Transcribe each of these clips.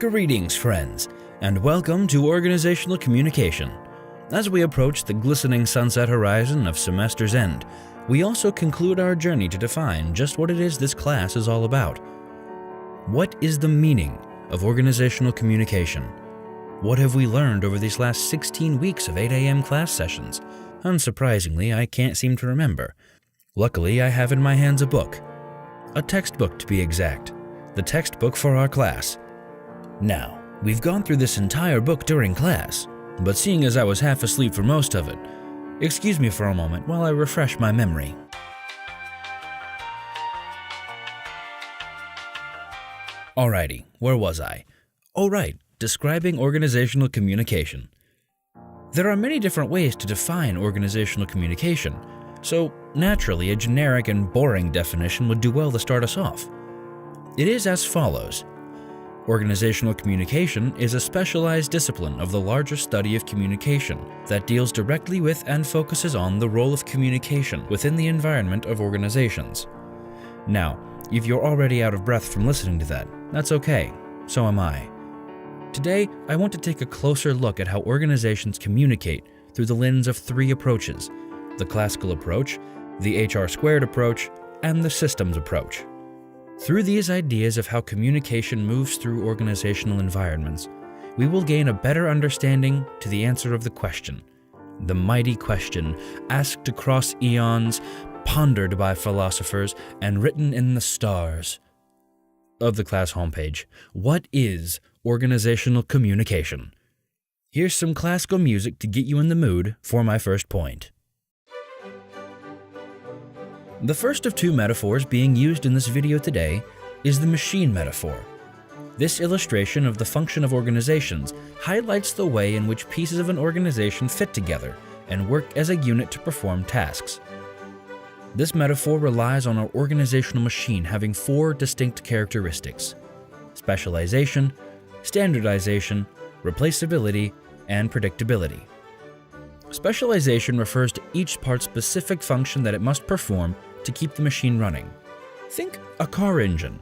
Greetings, friends, and welcome to Organizational Communication. As we approach the glistening sunset horizon of semester's end, we also conclude our journey to define just what it is this class is all about. What is the meaning of organizational communication? What have we learned over these last 16 weeks of 8 a.m. class sessions? Unsurprisingly, I can't seem to remember. Luckily, I have in my hands a book. A textbook, to be exact. The textbook for our class. Now, we've gone through this entire book during class, but seeing as I was half asleep for most of it, excuse me for a moment while I refresh my memory. Alrighty, where was I? Oh right, describing organizational communication. There are many different ways to define organizational communication, so naturally a generic and boring definition would do well to start us off. It is as follows. Organizational communication is a specialized discipline of the larger study of communication that deals directly with and focuses on the role of communication within the environment of organizations. Now, if you're already out of breath from listening to that, that's okay. So am I. Today, I want to take a closer look at how organizations communicate through the lens of three approaches: the classical approach, the HR² approach, and the systems approach. Through these ideas of how communication moves through organizational environments, we will gain a better understanding to the answer of the question, the mighty question asked across eons, pondered by philosophers, and written in the stars of the class homepage. What is organizational communication? Here's some classical music to get you in the mood for my first point. The first of two metaphors being used in this video today is the machine metaphor. This illustration of the function of organizations highlights the way in which pieces of an organization fit together and work as a unit to perform tasks. This metaphor relies on our organizational machine having four distinct characteristics: specialization, standardization, replaceability, and predictability. Specialization refers to each part's specific function that it must perform to keep the machine running. Think a car engine.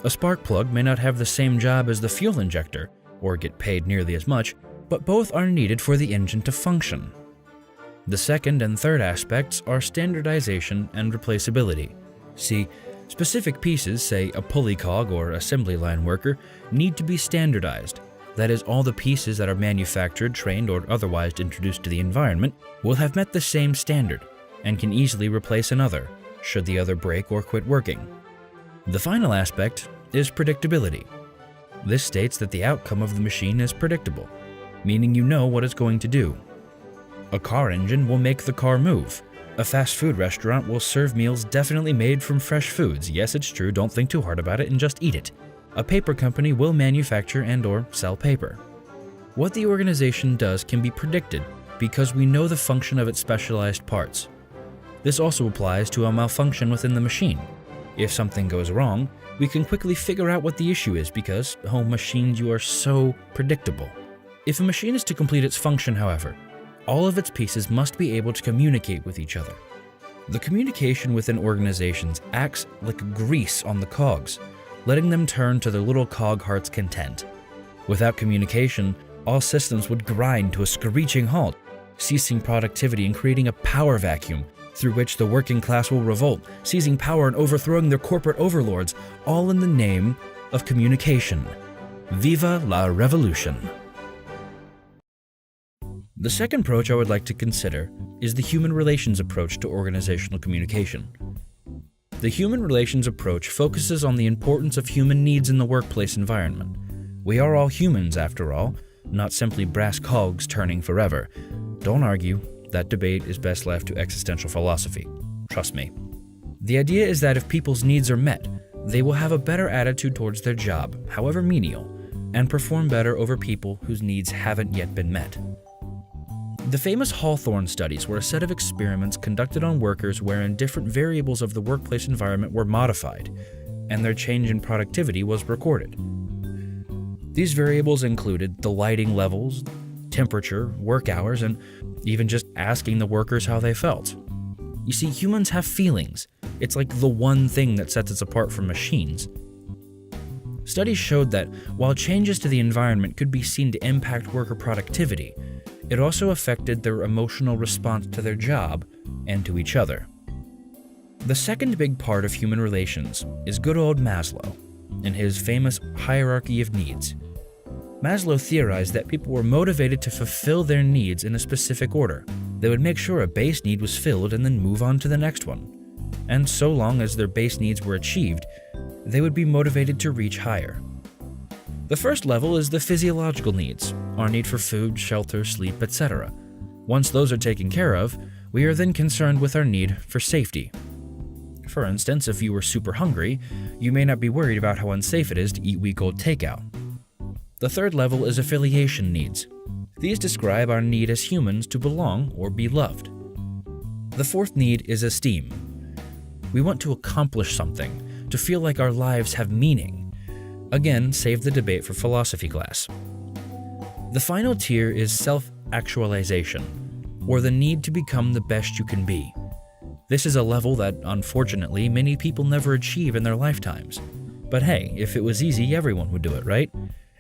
A spark plug may not have the same job as the fuel injector, or get paid nearly as much, but both are needed for the engine to function. The second and third aspects are standardization and replaceability. See, specific pieces, say a pulley cog or assembly line worker, need to be standardized. That is, all the pieces that are manufactured, trained, or otherwise introduced to the environment will have met the same standard and can easily replace another, should the other break or quit working. The final aspect is predictability. This states that the outcome of the machine is predictable, meaning you know what it's going to do. A car engine will make the car move. A fast food restaurant will serve meals definitely made from fresh foods. Yes, it's true, don't think too hard about it and just eat it. A paper company will manufacture and/or sell paper. What the organization does can be predicted because we know the function of its specialized parts. This also applies to a malfunction within the machine. If something goes wrong, we can quickly figure out what the issue is because, oh, machines, you are so predictable. If a machine is to complete its function, however, all of its pieces must be able to communicate with each other. The communication within organizations acts like grease on the cogs, letting them turn to their little cog heart's content. Without communication, all systems would grind to a screeching halt, ceasing productivity and creating a power vacuum through which the working class will revolt, seizing power and overthrowing their corporate overlords, all in the name of communication. Viva la revolution! The second approach I would like to consider is the human relations approach to organizational communication. The human relations approach focuses on the importance of human needs in the workplace environment. We are all humans, after all, not simply brass cogs turning forever. Don't argue. That debate is best left to existential philosophy. Trust me. The idea is that if people's needs are met, they will have a better attitude towards their job, however menial, and perform better over people whose needs haven't yet been met. The famous Hawthorne studies were a set of experiments conducted on workers wherein different variables of the workplace environment were modified, and their change in productivity was recorded. These variables included the lighting levels, temperature, work hours, and even just asking the workers how they felt. You see, humans have feelings. It's like the one thing that sets us apart from machines. Studies showed that while changes to the environment could be seen to impact worker productivity, it also affected their emotional response to their job and to each other. The second big part of human relations is good old Maslow and his famous hierarchy of needs. Maslow theorized that people were motivated to fulfill their needs in a specific order. They would make sure a base need was filled and then move on to the next one. And so long as their base needs were achieved, they would be motivated to reach higher. The first level is the physiological needs, our need for food, shelter, sleep, etc. Once those are taken care of, we are then concerned with our need for safety. For instance, if you were super hungry, you may not be worried about how unsafe it is to eat week-old takeout. The third level is affiliation needs. These describe our need as humans to belong or be loved. The fourth need is esteem. We want to accomplish something, to feel like our lives have meaning. Again, save the debate for philosophy class. The final tier is self-actualization, or the need to become the best you can be. This is a level that, unfortunately, many people never achieve in their lifetimes. But hey, if it was easy, everyone would do it, right?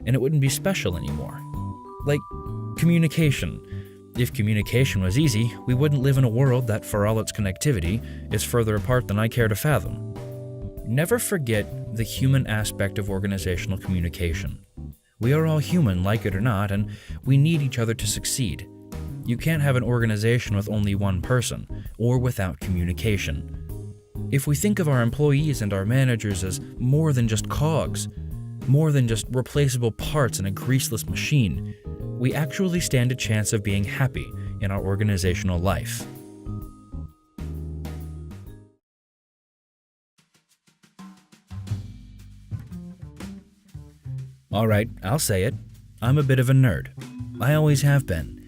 And it wouldn't be special anymore. Like communication. If communication was easy, we wouldn't live in a world that, for all its connectivity, is further apart than I care to fathom. Never forget the human aspect of organizational communication. We are all human, like it or not, and we need each other to succeed. You can't have an organization with only one person, or without communication. If we think of our employees and our managers as more than just cogs, more than just replaceable parts in a greaseless machine, we actually stand a chance of being happy in our organizational life. Alright, I'll say it. I'm a bit of a nerd. I always have been.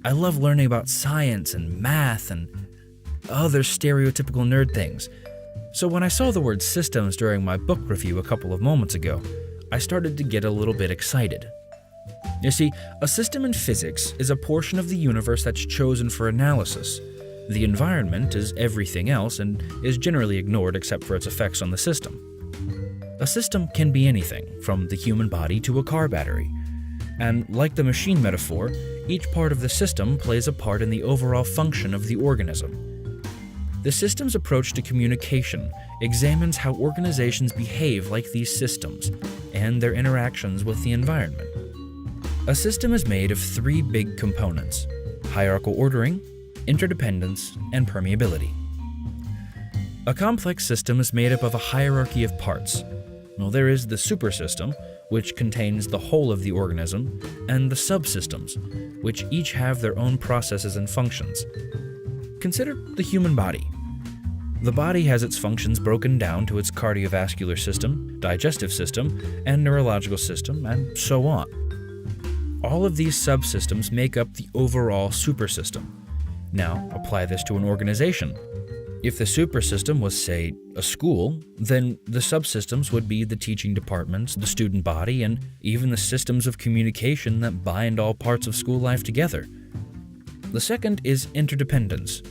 I love learning about science and math and other stereotypical nerd things. So when I saw the word systems during my book review a couple of moments ago, I started to get a little bit excited. You see, a system in physics is a portion of the universe that's chosen for analysis. The environment is everything else and is generally ignored except for its effects on the system. A system can be anything, from the human body to a car battery. And like the machine metaphor, each part of the system plays a part in the overall function of the organism. The system's approach to communication examines how organizations behave like these systems and their interactions with the environment. A system is made of three big components: hierarchical ordering, interdependence, and permeability. A complex system is made up of a hierarchy of parts. Well, there is the supersystem, which contains the whole of the organism, and the subsystems, which each have their own processes and functions. Consider the human body. The body has its functions broken down to its cardiovascular system, digestive system, and neurological system, and so on. All of these subsystems make up the overall supersystem. Now, apply this to an organization. If the supersystem was, say, a school, then the subsystems would be the teaching departments, the student body, and even the systems of communication that bind all parts of school life together. The second is interdependence.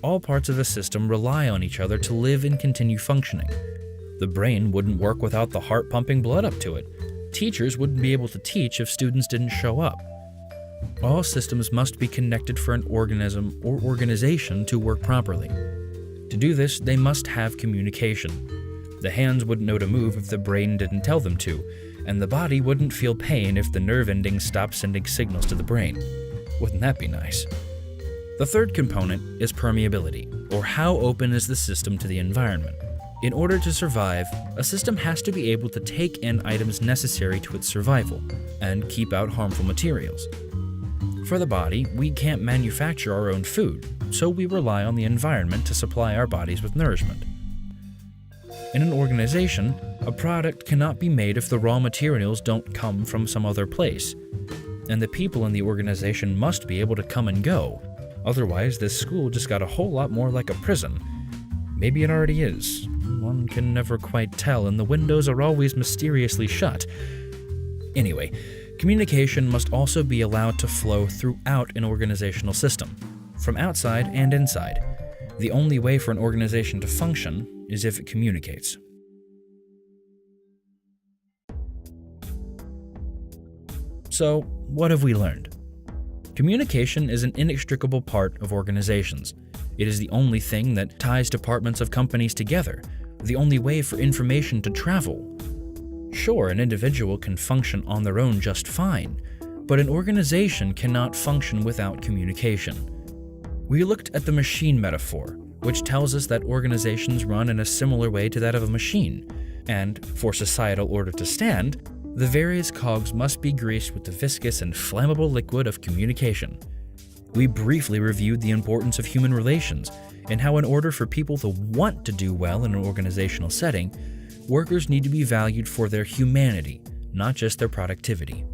All parts of a system rely on each other to live and continue functioning. The brain wouldn't work without the heart pumping blood up to it. Teachers wouldn't be able to teach if students didn't show up. All systems must be connected for an organism or organization to work properly. To do this, they must have communication. The hands wouldn't know to move if the brain didn't tell them to, and the body wouldn't feel pain if the nerve endings stopped sending signals to the brain. Wouldn't that be nice? The third component is permeability, or how open is the system to the environment. In order to survive, a system has to be able to take in items necessary to its survival, and keep out harmful materials. For the body, we can't manufacture our own food, so we rely on the environment to supply our bodies with nourishment. In an organization, a product cannot be made if the raw materials don't come from some other place, and the people in the organization must be able to come and go. Otherwise, this school just got a whole lot more like a prison. Maybe it already is. One can never quite tell, and the windows are always mysteriously shut. Anyway, communication must also be allowed to flow throughout an organizational system, from outside and inside. The only way for an organization to function is if it communicates. So, what have we learned? Communication is an inextricable part of organizations. It is the only thing that ties departments of companies together, the only way for information to travel. Sure, an individual can function on their own just fine, but an organization cannot function without communication. We looked at the machine metaphor, which tells us that organizations run in a similar way to that of a machine, and for societal order to stand, the various cogs must be greased with the viscous and flammable liquid of communication. We briefly reviewed the importance of human relations and how in order for people to want to do well in an organizational setting, workers need to be valued for their humanity, not just their productivity.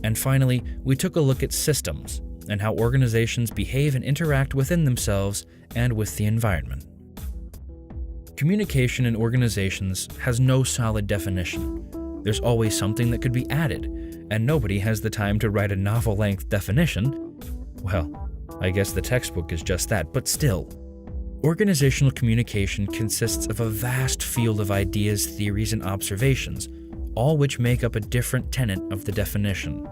And finally, we took a look at systems and how organizations behave and interact within themselves and with the environment. Communication in organizations has no solid definition. There's always something that could be added, and nobody has the time to write a novel-length definition. Well, I guess the textbook is just that, but still. Organizational communication consists of a vast field of ideas, theories, and observations, all which make up a different tenet of the definition.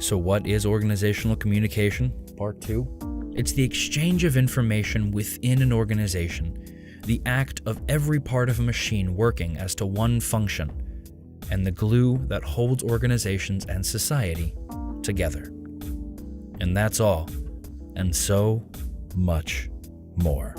So what is organizational communication? Part 2. It's the exchange of information within an organization, the act of every part of a machine working as to one function, and the glue that holds organizations and society together. And that's all, and so much more.